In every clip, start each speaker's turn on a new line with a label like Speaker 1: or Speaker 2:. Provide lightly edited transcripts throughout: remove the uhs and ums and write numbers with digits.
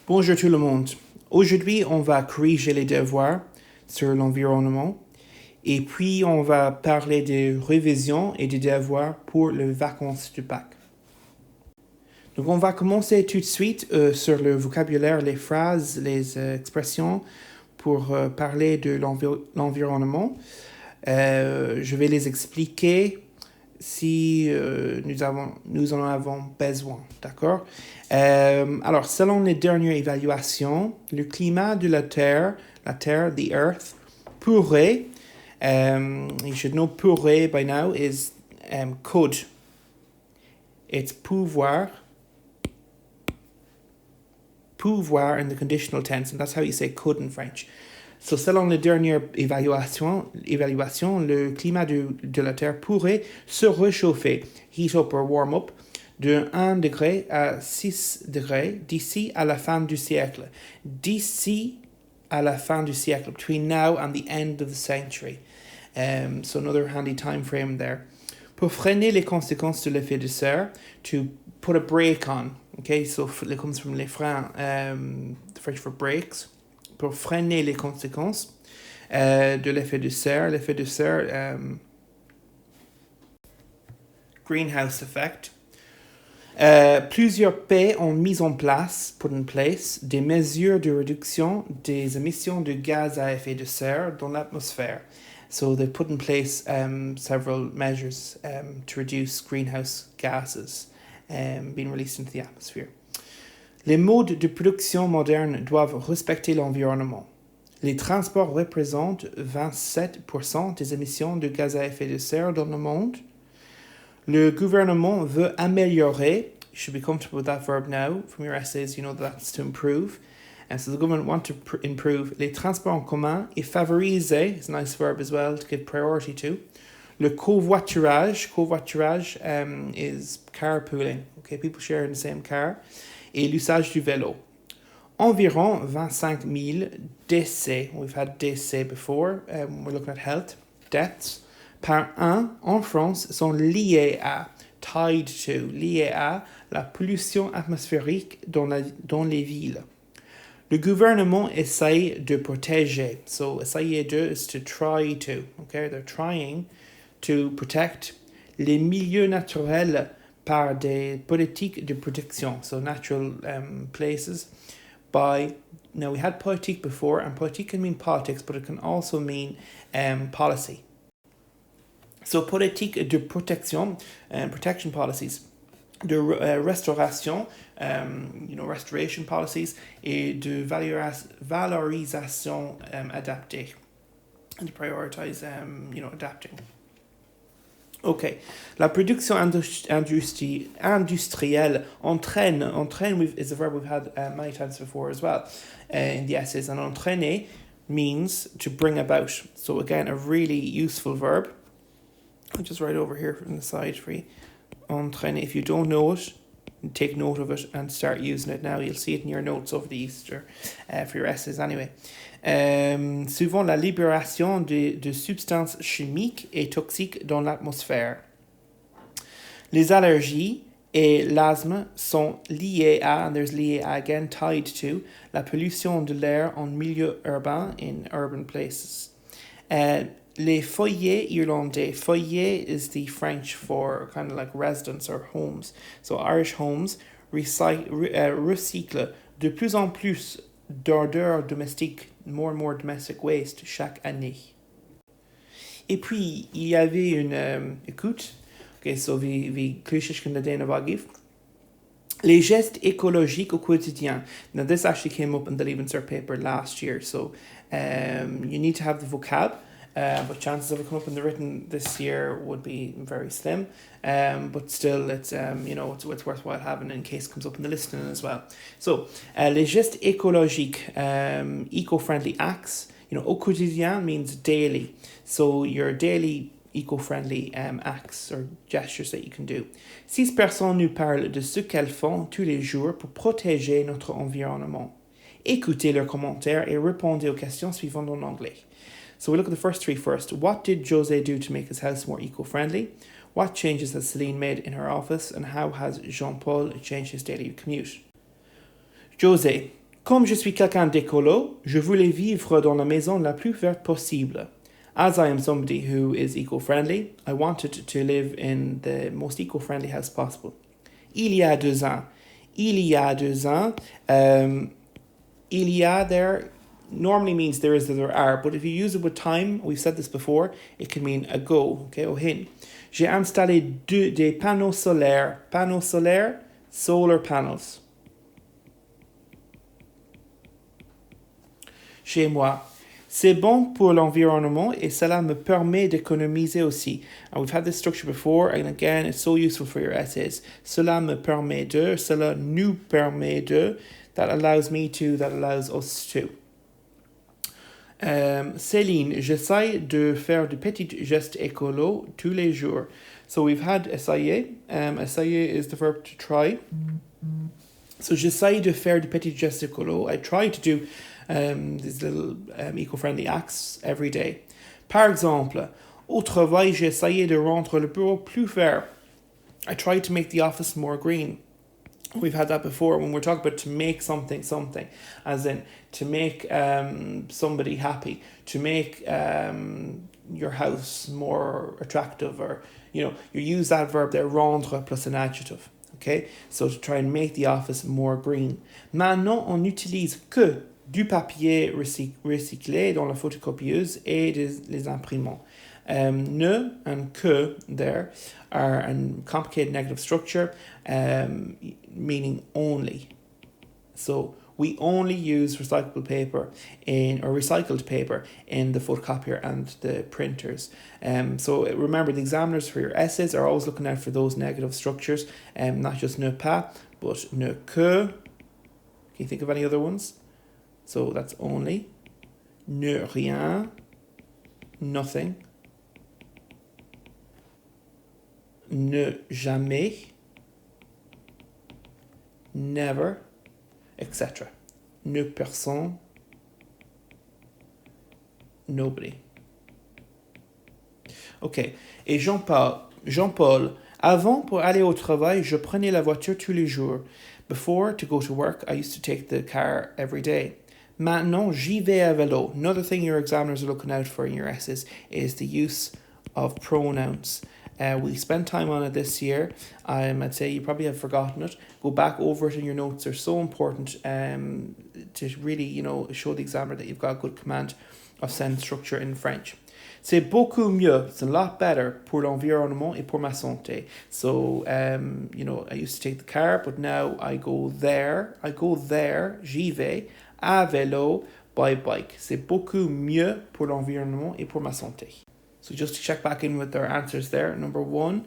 Speaker 1: Bonjour tout le monde. Aujourd'hui, on va corriger les devoirs sur l'environnement et puis on va parler des révisions et des devoirs pour les vacances du Pâques. Donc on va commencer tout de suite sur le vocabulaire, les phrases, les expressions pour parler de l'environnement. Je vais les expliquer si nous en avons besoin, d'accord? Alors, selon les dernières évaluations, le climat de la Terre, the Earth, pourrait, you should know pourrait by now is could. It's pouvoir in the conditional tense, and that's how you say could in French. So, selon les dernières évaluations, le climat de la Terre pourrait se réchauffer, heat up or warm up, de 1 degré à 6 degrés d'ici à la fin du siècle. D'ici à la fin du siècle, between now and the end of the century. So another handy time frame there. Pour freiner les conséquences de l'effet de serre, to put a brake on. Okay, so it comes from les freins, the French for brakes. Pour freiner les conséquences de l'effet de serre. L'effet de serre, greenhouse effect. Plusieurs pays ont mis en place, put in place, des mesures de réduction des émissions de gaz à effet de serre dans l'atmosphère. So they put in place several measures to reduce greenhouse gases being released into the atmosphere. Les modes de production modernes doivent respecter l'environnement. Les transports représentent 27% des émissions de gaz à effet de serre dans le monde. Le gouvernement veut améliorer. You should be comfortable with that verb now. From your essays, you know that's to improve. And so the government want to improve les transports en commun et favoriser, it's a nice verb as well, to give priority to. Le covoiturage is carpooling. Okay, people share in the same car. Et l'usage du vélo. Environ 25 000 décès, we've had décès before, we're looking at health, deaths, par an en France sont liés à, tied to, liés à la pollution atmosphérique dans les villes. Le gouvernement essaye de protéger, so essayer de is to try to, okay, they're trying to protect les milieux naturels par des politiques de protection, so natural places, by, now we had politique before, and politique can mean politics, but it can also mean policy. So politique de protection, protection policies, de restauration, restoration policies, et de valorisation adaptée, and to prioritize, adapting. Okay, la production industrielle entraîne is a verb we've had many times before as well in the essays, and entraîner means to bring about. So again, a really useful verb. I'll just write over here from the side for you. Entraîner. If you don't know it, take note of it and start using it now. You'll see it in your notes over the Easter for your essays anyway. Souvent la libération de substances chimiques et toxiques dans l'atmosphère. Les allergies et l'asthme sont liées à, and there's lié à again, tied to, la pollution de l'air en milieu urbain, in urban places. Les foyers irlandais. Foyer is the French for kind of like residence or homes. So Irish homes recyclent de plus en plus d'ordures domestiques, more and more domestic waste chaque année. Et puis, il y avait une écoute. Okay, so vi klyshiskan the dana vagiv. Les gestes écologiques au quotidien. Now, this actually came up in the Leaving Cert paper last year, so you need to have the vocab. But chances of it coming up in the written this year would be very slim. But still, it's it's worthwhile having in case it comes up in the listening as well. So, les gestes écologiques, eco-friendly acts. Au quotidien means daily. So your daily eco-friendly acts or gestures that you can do. 6 personnes nous parlent de ce qu'elles font tous les jours pour protéger notre environnement. Écoutez leurs commentaires et répondez aux questions suivantes en anglais. So we look at the first 3 first. What did Jose do to make his house more eco-friendly? What changes has Celine made in her office? And how has Jean-Paul changed his daily commute? Jose, Comme je suis quelqu'un d'écolo, je voulais vivre dans la maison la plus verte possible. As I am somebody who is eco-friendly, I wanted to live in the most eco-friendly house possible. Il y a 2 ans. Il y a 2 ans. Il y a there normally means there is or there are, but if you use it with time, we've said this before, it can mean ago, okay, au hin. J'ai installé des panneaux solaires. Panneaux solaires, solar panels. Chez moi. C'est bon pour l'environnement et cela me permet d'économiser aussi. And we've had this structure before, and again, it's so useful for your essays. Cela me permet de, cela nous permet de, that allows me to, that allows us to. Céline, j'essaie de faire de petits gestes écolos tous les jours. So we've had essayer. Essayer is the verb to try. So j'essaie de faire de petits gestes écolos. I try to do these little eco-friendly acts every day. Par exemple, au travail, j'ai essayé de rendre le bureau plus vert. I tried to make the office more green. We've had that before when we're talking about to make something, as in to make somebody happy, to make your house more attractive, or, you use that verb there, rendre plus an adjective. Okay, so to try and make the office more green. Maintenant, on n'utilise que du papier recyclé dans la photocopieuse et les imprimants. Ne and que there are a complicated negative structure, meaning only. So we only use recycled paper in the photocopier and the printers. So remember, the examiners for your essays are always looking out for those negative structures, not just ne pas, but ne que. Can you think of any other ones? So that's only. Ne rien, nothing. Ne jamais, never, etc. Ne personne, nobody. Ok, et Jean-Paul, avant, pour aller au travail, je prenais la voiture tous les jours. Before, to go to work, I used to take the car every day. Maintenant, j'y vais à vélo. Another thing your examiners are looking out for in your essays is the use of pronouns. We spent time on it this year. I'd say you probably have forgotten it. Go back over it in your notes. They're so important to really, show the examiner that you've got a good command of sentence structure in French. C'est beaucoup mieux. It's a lot better pour l'environnement et pour ma santé. So, I used to take the car, but now I go there, j'y vais, à vélo, by bike. C'est beaucoup mieux pour l'environnement et pour ma santé. So just to check back in with their answers there. Number 1,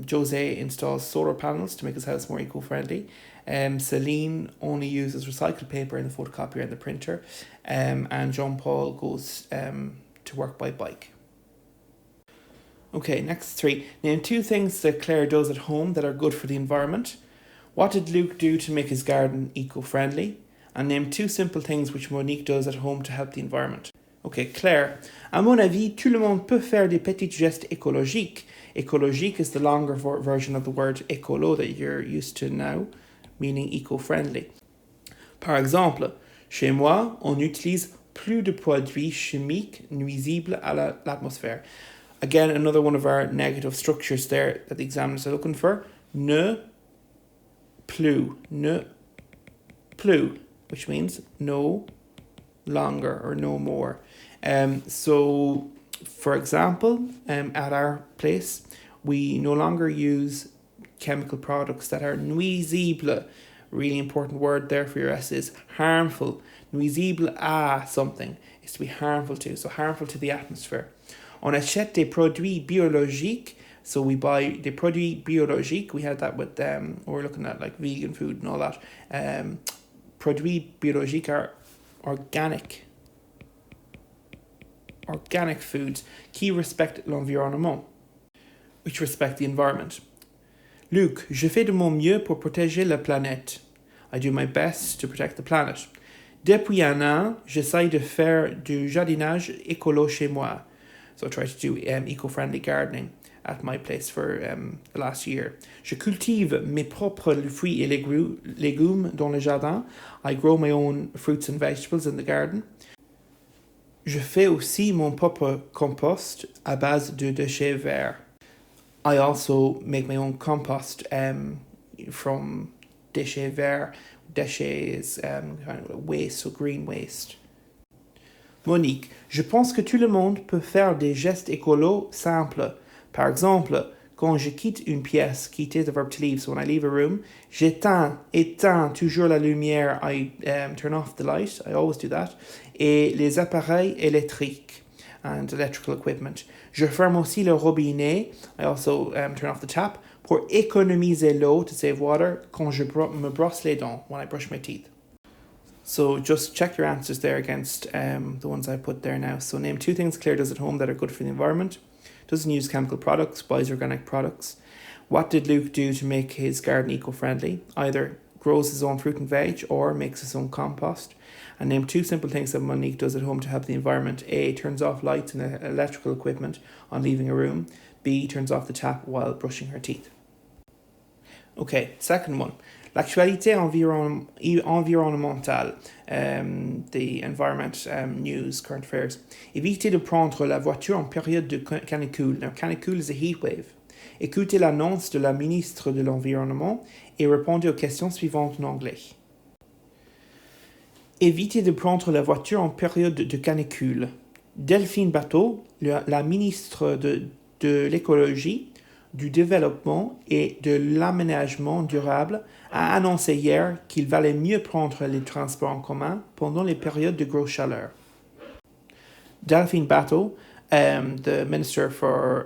Speaker 1: Jose installs solar panels to make his house more eco-friendly. Celine only uses recycled paper in the photocopier and the printer. And Jean-Paul goes to work by bike. Okay, next 3. Name 2 things that Claire does at home that are good for the environment. What did Luke do to make his garden eco-friendly? And name 2 simple things which Monique does at home to help the environment. Okay, Claire. À mon avis, tout le monde peut faire des petits gestes écologiques. Écologique is the longer version of the word écolo that you're used to now, meaning eco-friendly. Par exemple, chez moi, on n'utilise plus de produits chimiques nuisibles à l'atmosphère. Again, another one of our negative structures there that the examiners are looking for. Ne plus, which means no longer or no more. So, for example, at our place, we no longer use chemical products that are nuisible. Really important word there for your essays. Harmful. Nuisible à something is to be harmful to. So harmful to the atmosphere. On achète des produits biologiques. So we buy des produits biologiques. We had that with we're looking at like vegan food and all that. Produits biologiques are organic foods qui respectent l'environnement, which respect the environment. Luc, je fais de mon mieux pour protéger la planète. I do my best to protect the planet. Depuis un an, j'essaie de faire du jardinage écolo chez moi. So I try to do eco-friendly gardening. at my place for the last year. Je cultive mes propres fruits et légumes dans le jardin. I grow my own fruits and vegetables in the garden. Je fais aussi mon propre compost à base de déchets verts. I also make my own compost from déchets verts. Déchets is kind of waste, so green waste. Monique, je pense que tout le monde peut faire des gestes écolos simples. Par exemple, quand je quitte une pièce, quitter the verb to leave, so when I leave a room, éteins toujours la lumière, I turn off the light, I always do that, et les appareils électriques and electrical equipment. Je ferme aussi le robinet, I also turn off the tap, pour économiser l'eau, to save water, quand je me brosse les dents, when I brush my teeth. So just check your answers there against the ones I put there now. So name 2 things Claire does at home that are good for the environment. Doesn't use chemical products, buys organic products. What did Luke do to make his garden eco-friendly? Either grows his own fruit and veg or makes his own compost. And name 2 simple things that Monique does at home to help the environment. A, turns off lights and electrical equipment on leaving a room. B, turns off the tap while brushing her teeth. Okay, second one. L'actualité environnementale, the environment news, current affairs. Évitez de prendre la voiture en période de canicule. Now, canicule is a heat wave. Écoutez l'annonce de la ministre de l'Environnement et répondez aux questions suivantes en anglais. Évitez de prendre la voiture en période de canicule. Delphine Bateau, la ministre de l'écologie, du développement et de l'aménagement durable, a annoncé hier qu'il valait mieux prendre les transports en commun pendant les périodes de grosse chaleur. Delphine Bateau, the Minister for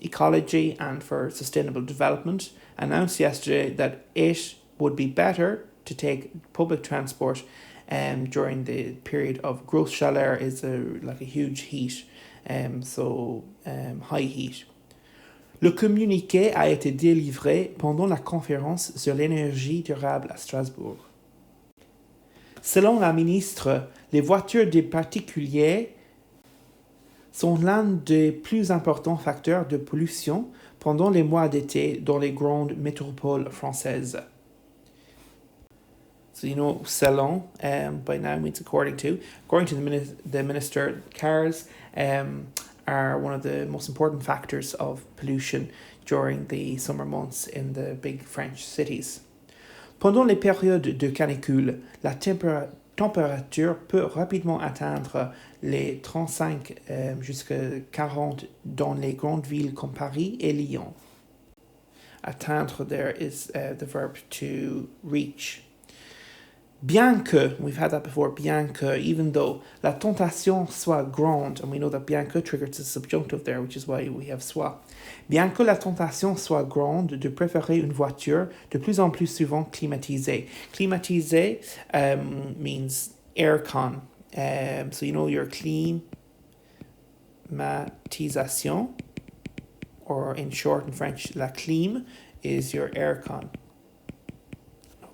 Speaker 1: Ecology and for Sustainable Development, announced yesterday that it would be better to take public transport during the period of grosse chaleur, is like a huge heat, high heat. Le communiqué a été délivré pendant la conférence sur l'énergie durable à Strasbourg. Selon la ministre, les voitures des particuliers sont l'un des plus importants facteurs de pollution pendant les mois d'été dans les grandes métropoles françaises. So you know, selon by now means according to. According to the minister, cars are one of the most important factors of pollution during the summer months in the big French cities. Pendant les périodes de canicule, la température peut rapidement atteindre les 35 jusqu'à 40 dans les grandes villes comme Paris et Lyon. Atteindre there is the verb to reach. Bien que, we've had that before, bien que, even though, la tentation soit grande, and we know that bien que triggers the subjunctive there, which is why we have soit. Bien que la tentation soit grande de préférer une voiture de plus en plus souvent climatisée. Climatisée means aircon. So you know your climatisation, or in short in French, la clim is your aircon.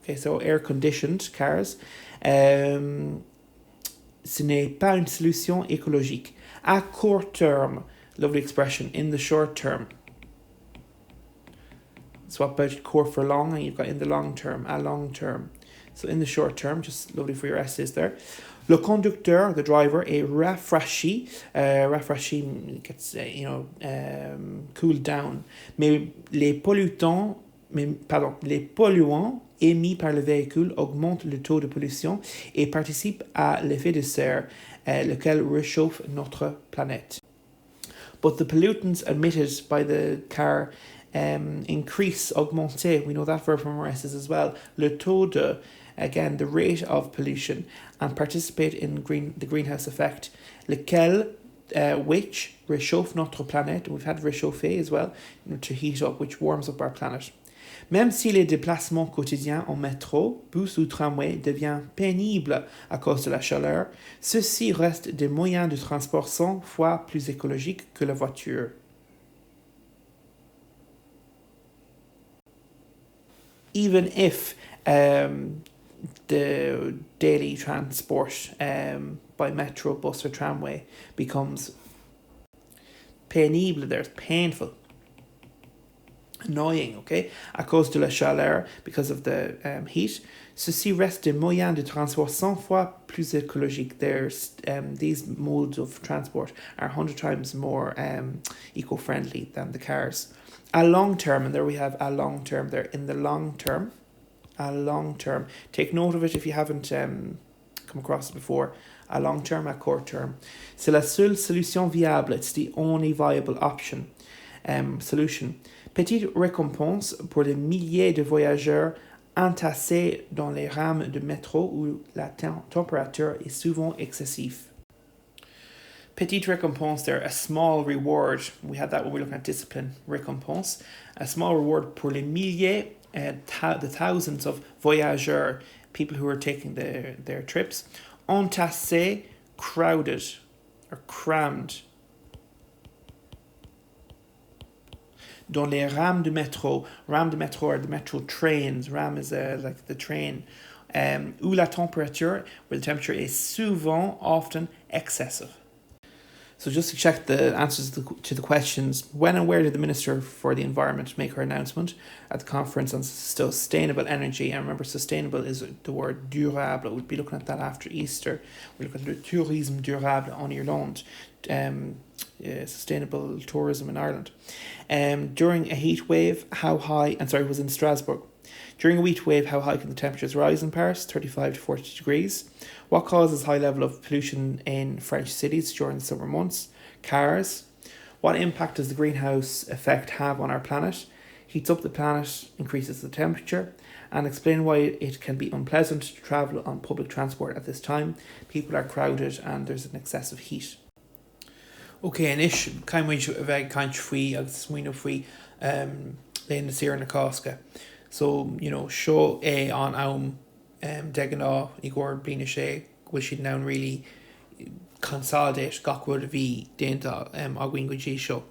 Speaker 1: Okay, so air-conditioned cars. Ce n'est pas une solution écologique. À court terme, lovely expression, in the short term. Swap about court for long, and you've got in the long term, à long term. So in the short term, just lovely for your essays there. Le conducteur, the driver, est rafraîchi. Rafraîchi gets, cooled down. Mais les polluants émis par le véhicule augmentent le taux de pollution et participent à l'effet de serre, lequel réchauffe notre planète. But the pollutants emitted by the car increase, augmenter, we know that verb from our essays as well, le taux de, again, the rate of pollution, and participate in the greenhouse effect, lequel, which réchauffe notre planète, we've had réchauffer as well, to heat up, which warms up our planet. Même si les déplacements quotidiens en métro, bus ou tramway deviennent pénibles à cause de la chaleur, ceux-ci restent des moyens de transport 100 fois plus écologiques que la voiture. Even if the daily transport by metro, bus or tramway becomes pénible, there's painful. annoying, okay, à cause de la chaleur, because of the heat. Ceci reste des moyens de transport 100 fois plus écologiques. These modes of transport are 100 times more eco-friendly than the cars. A long term, and there we have a long term there. In the long term, a long term. Take note of it if you haven't come across it before. A long term, a court term. C'est la seule solution viable. It's the only viable option. Solution. Petite récompense pour les milliers de voyageurs entassés dans les rames de métro où la température est souvent excessive. Petite récompense there, a small reward. We had that when we look at discipline. Récompense. A small reward pour les milliers, the thousands of voyageurs, people who are taking their trips. Entassés, crowded or crammed. Dans les rames de métro. Rames de métro are the metro trains. Ram is like the train. Où la température, where the temperature is souvent, often, excessive. So just to check the answers to the questions, when and where did the Minister for the Environment make her announcement at the conference on sustainable energy? And remember, sustainable is the word durable. We'll be looking at that after Easter. We'll look at le tourisme durable en Irlande, sustainable tourism in Ireland. During a heat wave, it was in Strasbourg. During a heat wave, how high can the temperatures rise in Paris? 35 to 40 degrees. What causes high level of pollution in French cities during the summer months? Cars. What impact does the greenhouse effect have on our planet? Heats up the planet, increases the temperature. And explain why it can be unpleasant to travel on public transport at this time. People are crowded and there's an excessive heat. Okay, and ish, caiimid a bheith caint faoi agus smaoineamh faoi léana saoire na Cásca. So, seo é an am degan á I gcóir blina sé, bhfuil siad ná really consolidate gachbhfuil a bhí déanta aghaoin go dtí seo.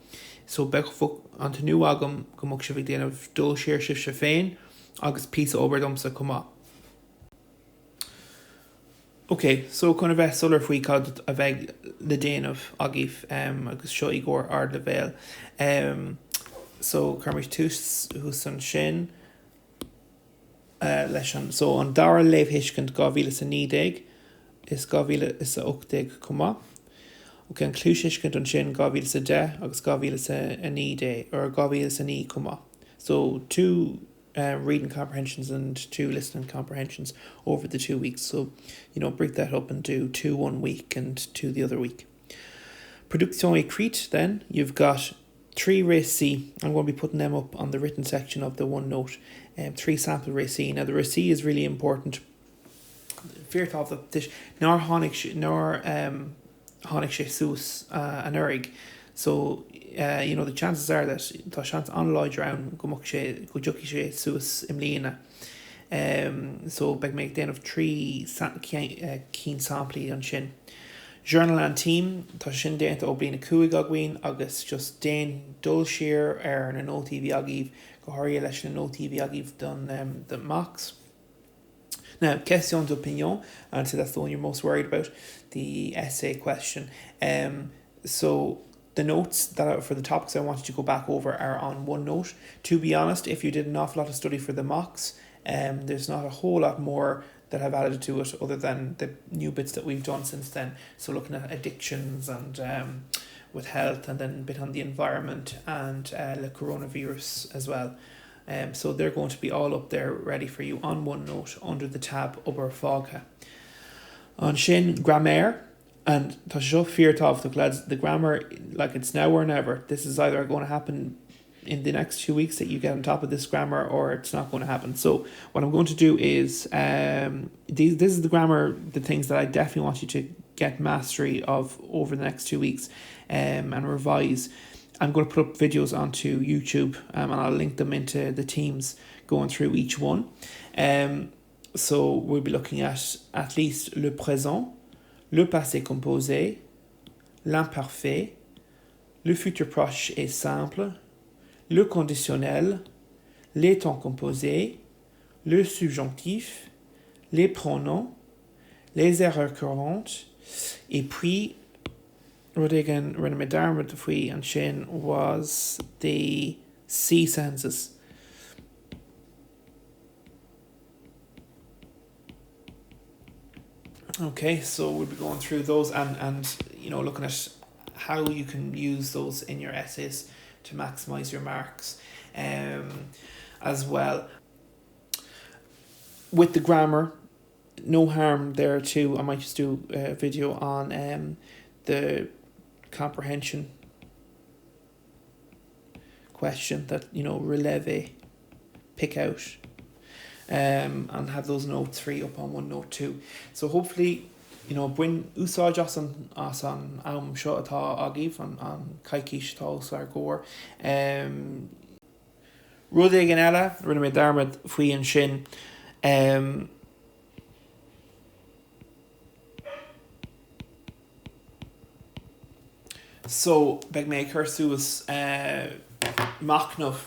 Speaker 1: So, beag fo an tú agam go mbeadh sibh déanamh dul siar sibh se féin agus píosa obairdomsa cumá. Okay, so chun a bheith sular faoi cad a bheith le déanamh agah agus seo I gcóir ard le bhéal. So, chuirmid tús san sin leis an. So, an dara léamhhiiscint 2019 is 2018 cumá. Okay, an clúisiscint an sin 2010 agus 2019 or 2009 cumá. So, two reading comprehensions and two listening comprehensions over the 2 weeks. So, break that up and do 2 1 week and 2 the other week. Production écrite, then, you've got 3 récits. I'm going to be putting them up on the written section of the OneNote. 3 sample récits. Now, the récit is really important. Fear of the dish. Nor tháinig sé sús an uirg. So, the chances are that tá seans an láid round go dtiocfaidh sé sús im líana. So, beag méid déanamh 3 cín samplaí an sin. Journal and team, tá sin déanta ó bliana 5 aghaoin agus just déan dul siar ar an OTV agah go háirithe leis an OTV agah don the mocks. Now, question d'opinion, and so that's the one you're most worried about, the essay question. So the notes that are for the topics I wanted to go back over are on OneNote. To be honest, if you did an awful lot of study for the mocks, there's not a whole lot more that I've added to it other than the new bits that we've done since then. So looking at addictions and with health, and then a bit on the environment and the coronavirus as well. So they're going to be all up there ready for you on OneNote under the tab Obair Fágtha. On sin grammaire, and tá seo feartáh the lads, the grammar, like it's now or never. This is either going to happen in the next 2 weeks that you get on top of this grammar, or it's not going to happen. So what I'm going to do is this is the grammar, the things that I definitely want you to get mastery of over the next 2 weeks and revise. I'm going to put up videos onto YouTube and I'll link them into the teams going through each one. So we'll be looking at least le présent, le passé composé, l'imparfait, le futur proche et simple, le conditionnel, les temps composés, le subjonctif, les pronoms, les erreurs courantes, et puis rud again rinne me darmid faoi an sin was the C senses. Okay, so we'll be going through those and looking at how you can use those in your essays to maximize your marks as well. With the grammar, no harm there too. I might just do a video on the comprehension question that releve, pick out, and have those notes free up on OneNote too. So hopefully buin úsáid as an am seo atá agah an caiiciis tá úsá góir. Rud éigin eile rinne mé darmad faoi an sin. So beag mé chursúas machnamh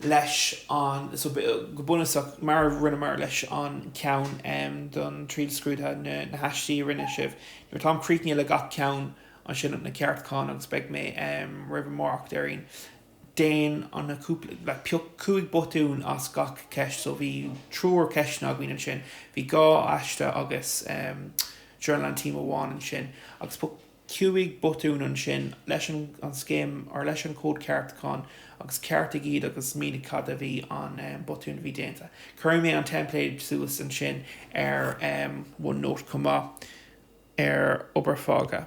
Speaker 1: leis an so go bunasach mar rinne mar leis an ceann don tríd scrútha na haistí rinne sibh. Nuair tám críicne le gach ceann an sin na ceartcán agus beag mé ribh mórach déirín déin an na cúpla le cuaig botún as gach ceist, so bhí trúr ceisna aghaoin an sin. Bhí gá aiste agus journal an tíim amháin an sin agus cuaig botún an sin leis an scéim ar leis an cód ceartcán agus ceart a gcíd agus míle cad a bhí an botún bhí déanta. Cuir mé an template suas an sin ar OneNote comá ar obair fága.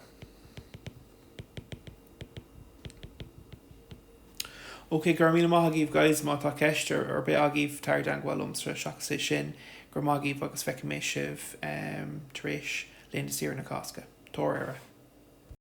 Speaker 1: Ok, gur míle maith agah guys má tá ceist ar be agah tar dan ghfuilm sa seach sé sin gur má agah agus feice mé sibh tar éis léana siar na casca. Tóir éire.